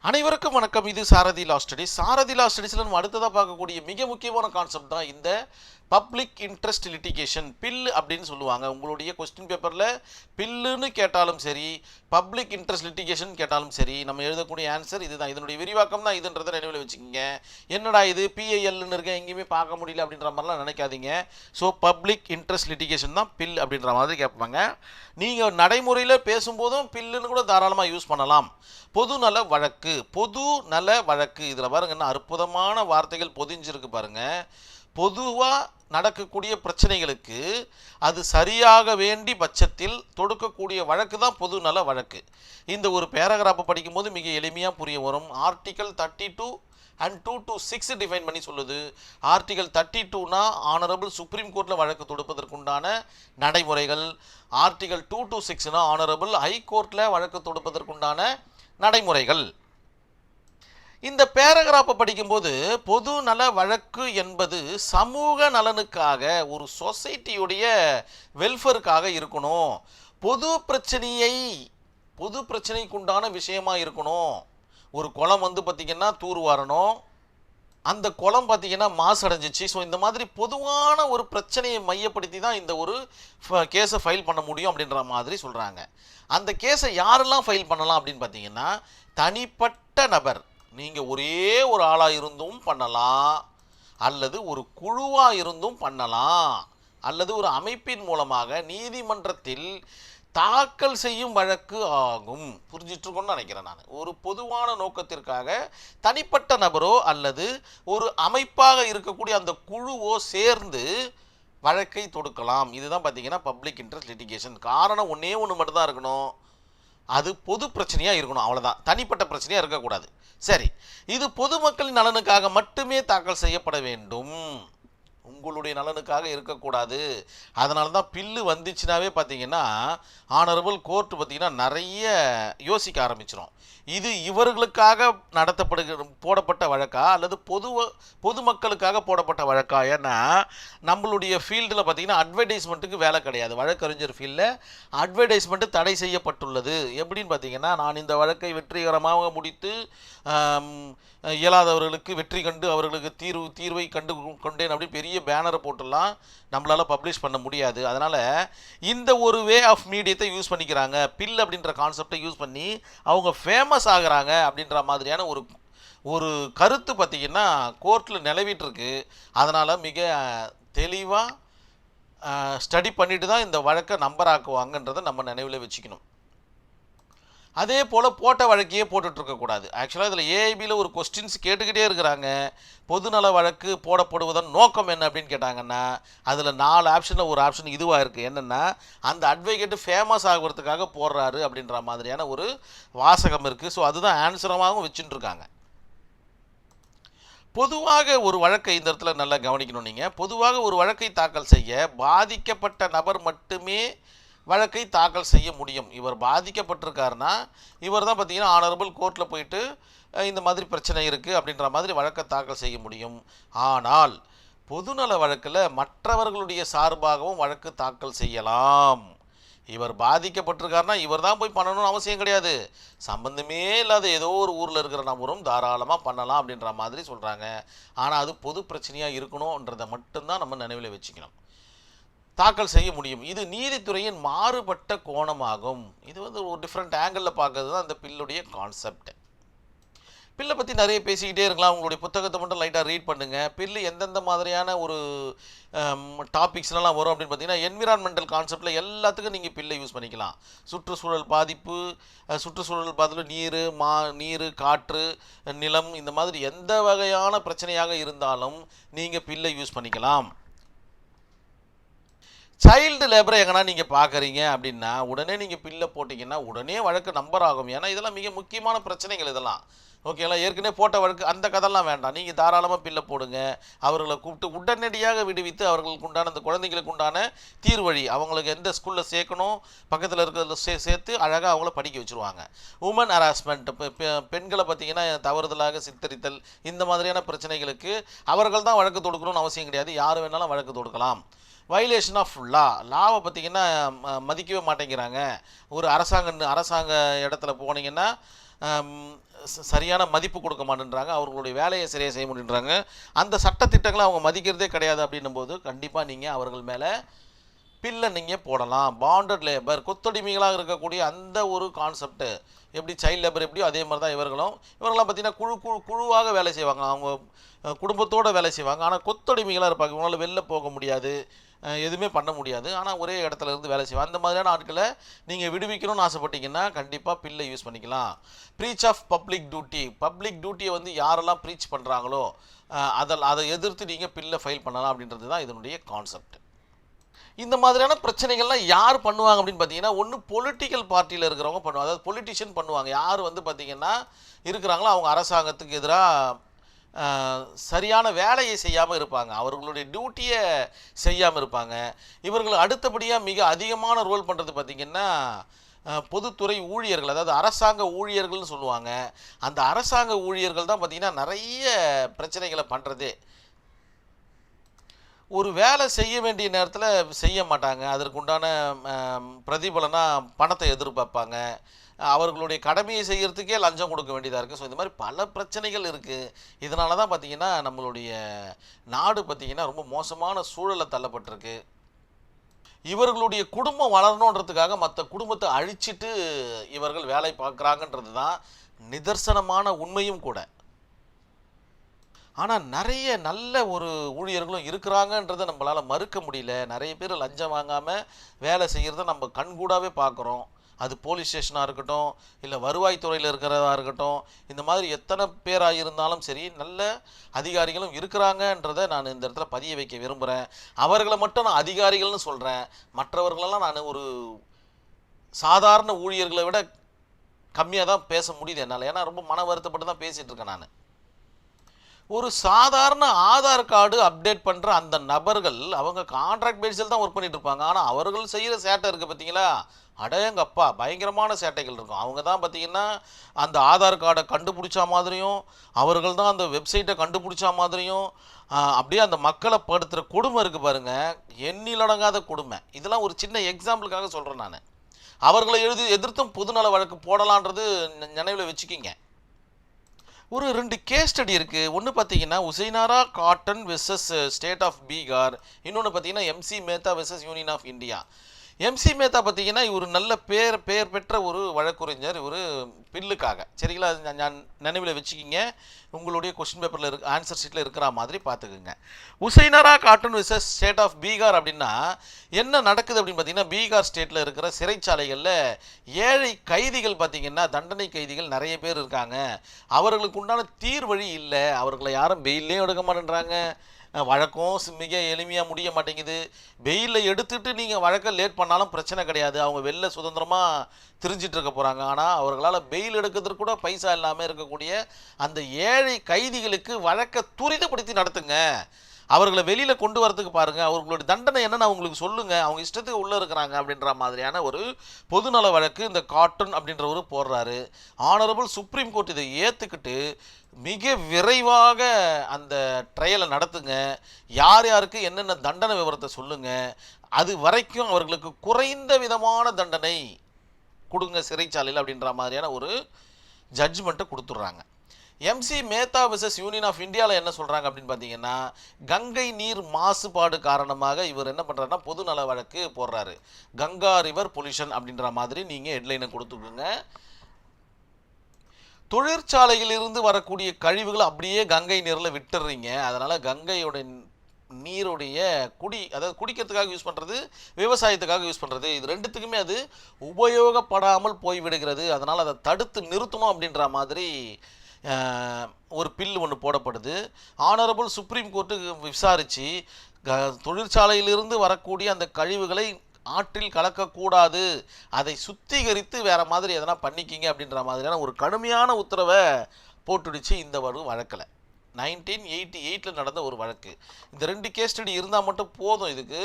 அனைவருக்கும் வணக்கம். இது சாரதி லா ஸ்டடிஸ். சாரதி லா ஸ்டடிஸில் நம்ம அடுத்ததாக பார்க்கக்கூடிய மிக முக்கியமான கான்செப்ட் தான் இந்த பப்ளிக் இன்ட்ரெஸ்ட் லிட்டிகேஷன். பில் அப்படின்னு சொல்லுவாங்க. உங்களுடைய கொஸ்டின் பேப்பரில் பில்லுன்னு கேட்டாலும் சரி, பப்ளிக் இன்ட்ரெஸ்ட் லிட்டிகேஷன் கேட்டாலும் சரி, நம்ம எழுதக்கூடிய ஆன்சர் இதுதான். இதனுடைய விரிவாக்கம் தான் இதுன்றதை நினைவில் வச்சுக்கோங்க. என்னடா இது பிஐஎல்னு இருக்க எங்கேயுமே பார்க்க முடியல அப்படின்ற மாதிரிலாம் நினைக்காதீங்க. ஸோ பப்ளிக் இன்ட்ரெஸ்ட் லிட்டிகேஷன் தான் பில் அப்படின்ற மாதிரி கேட்பாங்க. நீங்கள் நடைமுறையில் பேசும்போதும் பில்லுன்னு கூட தாராளமாக யூஸ் பண்ணலாம். பொதுநல வழக்கு, பொது நல வழக்கு, இதில் பாருங்க என்ன அற்புதமான வார்த்தைகள் பொதிஞ்சிருக்கு பாருங்க. பொதுவாக நடக்கக்கூடிய பிரச்சனைகளுக்கு அது சரியாக வேண்டி பட்சத்தில் தொடுக்கக்கூடிய வழக்கு தான் பொது நல வழக்கு. இந்த ஒரு பேராகிராஃபை படிக்கும்போது மிக எளிமையாக புரிய வரும். ஆர்டிகல் 32 and 2 to 6 டிஃபைன் பண்ணி சொல்லுது. ஆர்டிகல் 32னா ஆனரபிள் சுப்ரீம் கோர்ட்டில் வழக்கு தொடுப்பதற்குண்டான நடைமுறைகள். ஆர்டிகல் 2 to 6னா ஆனரபிள் ஹை கோர்ட்டில் வழக்கு தொடுப்பதற்குண்டான நடைமுறைகள். இந்த பேராகிராஃபை படிக்கும்போது பொது நல வழக்கு என்பது சமூக நலனுக்காக, ஒரு சொசைட்டியுடைய வெல்ஃபேருக்காக இருக்கணும். பொது பிரச்சனைக்குண்டான விஷயமா இருக்கணும். ஒரு குளம் பார்த்திங்கன்னா தூர்வாரணும், அந்த குளம் பார்த்திங்கன்னா மாசடைஞ்சிச்சு. ஸோ இந்த மாதிரி பொதுவான ஒரு பிரச்சனையை மையப்படுத்தி தான் இந்த ஒரு கேஸை ஃபைல் பண்ண முடியும் அப்படின்ற மாதிரி சொல்கிறாங்க. அந்த கேஸை யாரெல்லாம் ஃபைல் பண்ணலாம் அப்படின்னு பார்த்தீங்கன்னா, தனிப்பட்ட நபர், நீங்கள் ஒரே ஒரு ஆளாக இருந்தும் பண்ணலாம், அல்லது ஒரு குழுவாக இருந்தும் பண்ணலாம், அல்லது ஒரு அமைப்பின் மூலமாக நீதிமன்றத்தில் தாக்கல் செய்யும் வழக்கு ஆகும். புரிஞ்சிட்ருக்கோன்னு நினைக்கிறேன் நான். ஒரு பொதுவான நோக்கத்திற்காக தனிப்பட்ட நபரோ அல்லது ஒரு அமைப்பாக இருக்கக்கூடிய அந்த குழுவோ சேர்ந்து வழக்கை தொடுக்கலாம். இதுதான் பார்த்தீங்கன்னா பப்ளிக் இன்ட்ரெஸ்ட் லிட்டிகேஷன். காரணம் ஒன்றே ஒன்று மட்டும்தான் இருக்கணும், அது பொது பிரச்சனையாக இருக்கணும், அவ்வளோதான். தனிப்பட்ட பிரச்சனையாக இருக்கக்கூடாது. சரி, இது பொதுமக்களின் நலனுக்காக மட்டுமே தாக்கல் செய்யப்பட வேண்டும், உங்களுடைய நலனுக்காக இருக்கக்கூடாது. அதனால தான் பில்லு வந்துச்சுனாவே பார்த்தீங்கன்னா ஆனரபிள் கோர்ட்டு பார்த்தீங்கன்னா நிறைய யோசிக்க ஆரம்பிச்சிடும். இது இவர்களுக்காக போடப்பட்ட வழக்கா அல்லது பொதுமக்களுக்காக போடப்பட்ட வழக்கா? ஏன்னா நம்மளுடைய ஃபீல்டில் பார்த்தீங்கன்னா அட்வர்டைஸ்மெண்ட்டுக்கு வேலை கிடையாது. வழக்கறிஞர் ஃபீல்டில் அட்வர்டைஸ்மெண்ட்டு தடை செய்யப்பட்டுள்ளது. எப்படின்னு பார்த்தீங்கன்னா, நான் இந்த வழக்கை வெற்றிகரமாக முடித்து இயலாதவர்களுக்கு வெற்றி கண்டு அவர்களுக்கு தீர்வை கண்டு கொண்டேன் அப்படின்னு பெரிய பேனரை போட்டுலாம் நம்மளால் பப்ளிஷ் பண்ண முடியாது. அதனால் இந்த ஒரு வே ஆஃப் மீடியத்தை யூஸ் பண்ணிக்கிறாங்க. பில் அப்படின்ற கான்செப்டை யூஸ் பண்ணி அவங்க ஃபேமஸ் ஆகுறாங்க அப்படின்ற மாதிரியான ஒரு கருத்து பார்த்திங்கன்னா கோர்ட்டில் நிலவிட்டுருக்கு. அதனால் மிக தெளிவாக ஸ்டடி பண்ணிட்டு தான் இந்த வழக்கை நம்பர் ஆக்குவாங்கன்றதை நம்ம நினைவில் வச்சுக்கணும். அதே போல் போட்ட வழக்கையே போட்டுட்ருக்கக்கூடாது. ஆக்சுவலாக இதில் ஏஐபியில் ஒரு கொஸ்டின்ஸ் கேட்டுக்கிட்டே இருக்கிறாங்க. பொதுநல வழக்கு போடப்படுவதன் நோக்கம் என்ன அப்படின்னு கேட்டாங்கன்னா, அதில் 4 ஆப்ஷனில் ஒரு ஆப்ஷன் இதுவாக இருக்குது. என்னென்னா, அந்த அட்வொகேட்டு ஃபேமஸ் ஆகிறதுக்காக போடுறாரு அப்படின்ற மாதிரியான ஒரு வாசகம் இருக்குது. ஸோ அதுதான் ஆன்சரமாகவும் வச்சுட்டுருக்காங்க. பொதுவாக ஒரு வழக்கை இந்த இடத்துல நல்லா கவனிக்கணும். நீங்கள் பொதுவாக ஒரு வழக்கை தாக்கல் செய்ய பாதிக்கப்பட்ட நபர் மட்டுமே வழக்கை தாக்கல் செய்ய முடியும். இவர் பாதிக்கப்பட்டிருக்காருன்னா இவர் தான் பார்த்தீங்கன்னா ஆனரபிள் கோர்ட்டில் போயிட்டு இந்த மாதிரி பிரச்சனை இருக்குது அப்படின்ற மாதிரி வழக்கை தாக்கல் செய்ய முடியும். ஆனால் பொதுநல வழக்கில் மற்றவர்களுடைய சார்பாகவும் வழக்கு தாக்கல் செய்யலாம். இவர் பாதிக்கப்பட்டிருக்காருன்னா இவர் தான் போய் பண்ணணும்னு அவசியம் கிடையாது. சம்பந்தமே இல்லாத ஏதோ ஒரு ஊரில் இருக்கிற நபரும் தாராளமாக பண்ணலாம் அப்படின்ற மாதிரி சொல்கிறாங்க. ஆனால் அது பொது பிரச்சனையாக இருக்கணுன்றதை மட்டும்தான் நம்ம நினைவில் வச்சுக்கணும். தாக்கல் செய்ய முடியும். இது நீதித்துறையின் மாறுபட்ட கோணமாகும். இது ஒரு டிஃப்ரெண்ட் ஆங்கிளில் பார்க்கறது தான் இந்த பில்லுடைய கான்செப்ட். பில்லை பற்றி நிறைய பேசிக்கிட்டே இருக்கலாம். உங்களுடைய புத்தகத்தை மட்டும் லைட்டாக ரீட் பண்ணுங்கள். பில்லு எந்தெந்த மாதிரியான ஒரு டாபிக்ஸ்லாம் வரும் அப்படின்னு பார்த்தீங்கன்னா, என்விரான்மெண்டல் கான்செப்டில் எல்லாத்துக்கும் நீங்கள் பில்லை யூஸ் பண்ணிக்கலாம். சுற்றுச்சூழல் பாதிப்பு, சுற்றுச்சூழல் பாதிப்பில் நீர், காற்று, நிலம், இந்த மாதிரி எந்த வகையான பிரச்சனையாக இருந்தாலும் நீங்கள் பில்லை யூஸ் பண்ணிக்கலாம். சைல்டு லேபரை எங்கன்னா நீங்கள் பார்க்குறீங்க அப்படின்னா உடனே நீங்கள் பில்லை போட்டிங்கன்னா உடனே வழக்கு நம்பர் ஆகும். ஏன்னா இதெல்லாம் மிக முக்கியமான பிரச்சனைகள் இதெல்லாம். ஓகேங்களா? ஏற்கனவே போட்ட வழக்கு அந்த கதெல்லாம் வேண்டாம். நீங்கள் தாராளமாக பில்லை போடுங்க. அவர்களை கூப்பிட்டு உடனடியாக விடுவித்து அவர்களுக்கு உண்டான அந்த குழந்தைங்களுக்கு உண்டான தீர்வழி, அவங்களுக்கு எந்த ஸ்கூலில் சேர்க்கணும் பக்கத்தில் இருக்கிறதுல சேர்த்து அழகாக அவங்கள படிக்க வச்சுருவாங்க. உமன் ஹராஸ்மெண்ட், பெண்களை பார்த்திங்கன்னா தவறுதலாக சித்தரித்தல், இந்த மாதிரியான பிரச்சனைகளுக்கு அவர்கள் தான் வழக்கு தொடுக்கணும்னு அவசியம் கிடையாது. யார் வேணாலும் வழக்கு தொடுக்கலாம். வயலேஷன் ஆஃப் லாவை பார்த்திங்கன்னா மதிக்கவே மாட்டேங்கிறாங்க. ஒரு அரசாங்க இடத்துல போனீங்கன்னா சரியான மதிப்பு கொடுக்க மாட்டேன்றாங்க, அவர்களுடைய வேலையை சரியாக செய்ய முடியுன்றாங்க, அந்த சட்டத்திட்டங்களை அவங்க மதிக்கிறதே கிடையாது. அப்படின்னும் போது கண்டிப்பாக நீங்கள் அவர்கள் மேலே பில்லை நீங்கள் போடலாம். பாண்டட் லேபர், கொத்தடிமைகளாக இருக்கக்கூடிய அந்த ஒரு கான்செப்ட்டு எப்படி சைல்டு லேபர் எப்படியோ அதே மாதிரி தான் இவர்களும் பார்த்திங்கன்னா குழுவாக வேலை செய்வாங்க, அவங்க குடும்பத்தோடு வேலை செய்வாங்க. ஆனால் கொத்தடிமைகளாக இருப்பாங்க, இவங்களால் வெளில போக முடியாது, எதுவுமே பண்ண முடியாது, ஆனால் ஒரே இடத்துல இருந்து வேலை செய்வாங்க. அந்த மாதிரியான ஆட்களை நீங்கள் விடுவிக்கணும்னு ஆசைப்பட்டீங்கன்னா கண்டிப்பாக பில்லை யூஸ் பண்ணிக்கலாம். ப்ரீச் ஆஃப் பப்ளிக் டியூட்டியை வந்து யாரெல்லாம் ப்ரீச் பண்ணுறாங்களோ அதை எதிர்த்து நீங்கள் பில்லை ஃபைல் பண்ணலாம் அப்படின்றது தான் இதனுடைய கான்செப்ட். இந்த மாதிரியான பிரச்சனைகள்லாம் யார் பண்ணுவாங்க அப்படின்னு பார்த்தீங்கன்னா, ஒன்று பொலிட்டிக்கல் பார்ட்டியில் இருக்கிறவங்க பண்ணுவாங்க, அதாவது பொலிட்டிஷியன் பண்ணுவாங்க. யார் வந்து பார்த்திங்கன்னா இருக்கிறாங்களோ அவங்க அரசாங்கத்துக்கு எதிராக சரியான வேலையை செய்யாமல் இருப்பாங்க, அவர்களுடைய டியூட்டியை செய்யாமல் இருப்பாங்க. இவர்கள் அடுத்தபடியாக மிக அதிகமான ரோல் பண்ணுறது பார்த்திங்கன்னா பொதுத்துறை ஊழியர்கள், அதாவது அரசாங்க ஊழியர்கள்னு சொல்லுவாங்க. அந்த அரசாங்க ஊழியர்கள் தான் பார்த்திங்கன்னா நிறைய பிரச்சனைகளை பண்ணுறதே. ஒரு வேலை செய்ய வேண்டிய நேரத்தில் செய்ய மாட்டாங்க, அதற்குண்டான பிரதிபலனாக பணத்தை எதிர்பார்ப்பாங்க, அவர்களுடைய கடமையை செய்கிறதுக்கே லஞ்சம் கொடுக்க வேண்டியதாக இருக்குது. ஸோ இந்த மாதிரி பல பிரச்சனைகள் இருக்குது. இதனால தான் பார்த்திங்கன்னா நம்மளுடைய நாடு பார்த்திங்கன்னா ரொம்ப மோசமான சூழலை தள்ளப்பட்டிருக்கு. இவர்களுடைய குடும்பம் வளரணுன்றதுக்காக மற்ற குடும்பத்தை அழிச்சிட்டு இவர்கள் வேலை பார்க்குறாங்கன்றது தான் நிதர்சனமான உண்மையும் கூட. ஆனால் நிறைய நல்ல ஒரு ஊழியர்களும் இருக்கிறாங்கன்றதை நம்மளால் மறுக்க முடியல. நிறைய பேர் லஞ்சம் வாங்காமல் வேலை செய்கிறத நம்ம கண்கூடாவே பார்க்குறோம். அது போலீஸ் ஸ்டேஷனாக இருக்கட்டும், இல்லை வருவாய்த்துறையில் இருக்கிறதா இருக்கட்டும், இந்த மாதிரி எத்தனை பேராக இருந்தாலும் சரி நல்ல அதிகாரிகளும் இருக்கிறாங்கன்றதை நான் இந்த இடத்துல பதிய வைக்க விரும்புகிறேன். அவர்களை மட்டும் நான் அதிகாரிகள்னு சொல்கிறேன், மற்றவர்களெல்லாம் நான் ஒரு சாதாரண ஊழியர்களை விட கம்மியாக தான் பேச முடியுது என்னால். ஏன்னா ரொம்ப மன வருத்தப்பட்டு தான் பேசிகிட்டு இருக்கேன் நான். ஒரு சாதாரண ஆதார் கார்டு அப்டேட் பண்ணுற அந்த நபர்கள் அவங்க கான்ட்ராக்ட் பேஸில் தான் ஒர்க் பண்ணிட்டு இருப்பாங்க. ஆனால் அவர்கள் செய்கிற சேட்டை இருக்குது பார்த்தீங்களா, அடேங்கப்பா பயங்கரமான சேட்டைகள் இருக்கும். அவங்க தான் பார்த்திங்கன்னா அந்த ஆதார் கார்டை கண்டுபிடிச்சா மாதிரியும், அவர்கள் தான் அந்த வெப்சைட்டை கண்டுபிடிச்சா மாதிரியும், அப்படியே அந்த மக்களை படுத்துகிற கொடுமை இருக்குது பாருங்கள், எண்ணிலடங்காத கொடுமை. இதெல்லாம் ஒரு சின்ன எக்ஸாம்பிளுக்காக சொல்கிறேன் நான். அவர்களை எதிர்த்தும் பொதுநல வழக்கு போடலான்றது நினைவில் வச்சுக்கிங்க. ஒரு 2 கேஸ் ஸ்டடி இருக்குது. ஒன்று பார்த்தீங்கன்னா Hussainara Khatoon versus state of Bihar, இன்னொன்று பார்த்தீங்கன்னா M C Mehta versus union of India. M C Mehta பார்த்தீங்கன்னா இவர் நல்ல பேர் பெற்ற ஒரு வழக்குரைஞர், ஒரு பில்லுக்காக, சரிங்களா? நான் நினைவில் வச்சுக்கிங்க, உங்களுடைய கொஸ்டின் பேப்பரில் ஆன்சர் ஷீட்டில் இருக்கிற மாதிரி பார்த்துக்குங்க. Hussainara Khatoon versus state of Bihar அப்படின்னா என்ன நடக்குது அப்படின்னு பார்த்தீங்கன்னா, பீகார் ஸ்டேட்டில் இருக்கிற சிறைச்சாலைகளில் ஏழை கைதிகள் பார்த்திங்கன்னா, தண்டனை கைதிகள் நிறைய பேர் இருக்காங்க. அவர்களுக்கு உண்டான தீர்வழி இல்லை, அவர்களை யாரும் பெயிலையும் எடுக்க மாட்டேன்றாங்க, வழக்கம் மிக எளிமையாக முடிய மாட்டேங்குது. பெயிலில் எடுத்துகிட்டு நீங்கள் வழக்கை லேட் பண்ணாலும் பிரச்சனை கிடையாது, அவங்க வெளில சுதந்திரமாக திரிஞ்சிட்டு இருக்க போகிறாங்க. ஆனால் அவர்களால் பெயில் எடுக்கிறதுக்கு கூட பைசா இல்லாமல் இருக்கக்கூடிய அந்த ஏழை கைதிகளுக்கு வழக்கை துரிதப்படுத்தி நடத்துங்க, அவர்களை வெளியில் கொண்டு வரதுக்கு பாருங்கள், அவர்களுடைய தண்டனை என்னன்னு அவங்களுக்கு சொல்லுங்கள், அவங்க இஷ்டத்துக்கு உள்ளே இருக்கிறாங்க அப்படின்ற மாதிரியான ஒரு பொதுநல வழக்கு இந்த காட்டன் அப்படின்றவர் போடுறாரு. ஆனரபிள் சுப்ரீம் கோர்ட் இதை ஏற்றுக்கிட்டு மிக விரைவாக அந்த ட்ரையலை நடத்துங்க, யார் யாருக்கு என்னென்ன தண்டனை விவரத்தை சொல்லுங்கள், அது வரைக்கும் அவர்களுக்கு குறைந்த விதமான தண்டனை கொடுங்க சிறைச்சாலையில் அப்படின்ற மாதிரியான ஒரு ஜட்ஜ்மெண்ட்டை கொடுத்துட்றாங்க. M C Mehta versus union of இந்தியாவில் என்ன சொல்கிறாங்க அப்படின்னு பார்த்தீங்கன்னா, கங்கை நீர் மாசுபாடு காரணமாக இவர் என்ன பண்ணுறாருன்னா பொதுநல வழக்கு போடுறாரு. கங்கா ரிவர் பொல்யூஷன் அப்படின்ற மாதிரி நீங்கள் ஹெட்லைனை கொடுத்துக்கோங்க. தொழிற்சாலையிலிருந்து வரக்கூடிய கழிவுகளை அப்படியே கங்கை நீரில் விட்டுடுறீங்க, அதனால் கங்கையோட நீருடைய அதாவது குடிக்கிறதுக்காக யூஸ் பண்ணுறது, விவசாயத்துக்காக யூஸ் பண்ணுறது, இது ரெண்டுத்துக்குமே அது உபயோகப்படாமல் போய்விடுகிறது. அதனால் அதை தடுத்து நிறுத்தணும் அப்படின்ற மாதிரி ஒரு பில் ஒன்று போடப்படுது. ஆனரபிள் சுப்ரீம் கோர்ட்டு விசாரித்து தொழிற்சாலையிலிருந்து வரக்கூடிய அந்த கழிவுகளை ஆற்றில் கலக்கக்கூடாது, அதை சுத்திகரித்து வேறு மாதிரி எதனா பண்ணிக்கிங்க அப்படின்ற மாதிரியான ஒரு கடுமையான உத்தரவை போட்டுடுச்சு இந்த வழக்கில். 1988 நடந்த ஒரு வழக்கு. இந்த 2 கேஸ் ஸ்டடி இருந்தால் மட்டும் போதும் இதுக்கு.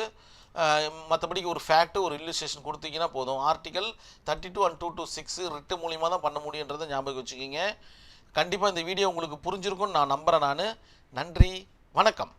மற்றபடிக்கு ஒரு ஃபேக்ட்டு ஒரு இல்லுஸ்ட்ரேஷன் கொடுத்தீங்கன்னா போதும். ஆர்டிகல் 32 and 226 ரிட்டு மூலியமாக தான் பண்ண முடியுன்றதை ஞாபகம் வச்சுக்கிங்க. கண்டிப்பாக இந்த வீடியோ உங்களுக்கு புரிஞ்சிருக்கும்னு நான் நம்புகிறேன். நன்றி, வணக்கம்.